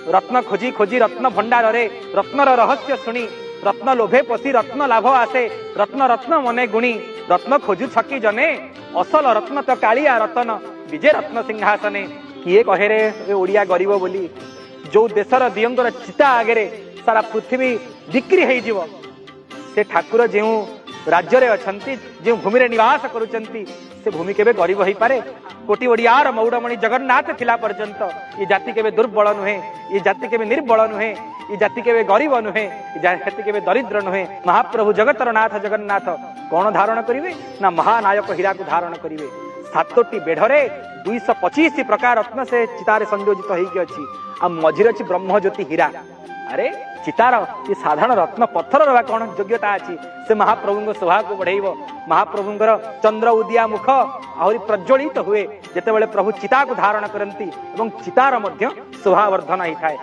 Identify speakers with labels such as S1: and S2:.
S1: रत्न खोजी खोजी रत्न भंडार रे रत्नर रहस्य शुणी रत्न लोभे पशि रत्न लाभ आसे रत्न रत्न मने गुणी रत्न खोजु छकी जने असल रत्न तो कालिया रतन विजय रत्न सिंहासने। किए कहे रे ओडिया गरीब बोली जो देशर दियंकर चिता आगे सारा पृथ्वी बिक्री हो जीव से ठाकुर जो राज्य रे अछंती जो भूमि रे निवास करुचंती से भूमि केबे गरीब होई पारे। कोटी ओडियार मौड़मणि जगन्नाथ थिला पर्यंत ये जाति केबे दुर्बल नुहे ये जाति केबे निर्बल नुहे ये जाति केबे गरीब नुहे ये जाति केबे दरिद्र नुहे। महाप्रभु जगतर नाथ जगन्नाथ कौन धारण करिवे ना महानायक हीरा को धारण करिवे। सातोटी बेढ़रे 225 प्रकार रत्न से चितारे संयोजित होइकी अछि आ मझिर अछि ब्रह्म ज्योति हीरा। अरे चितार ये साधारण रत्न पत्थर रहा कौन योग्यता अच्छी से महाप्रभु शोभा को बढ़ेब। महाप्रभुंर चंद्र उदिया मुख आहरी प्रज्वलित हुए जिते बड़े प्रभु चिता को धारण करती चितार शोभा वर्धन होता है।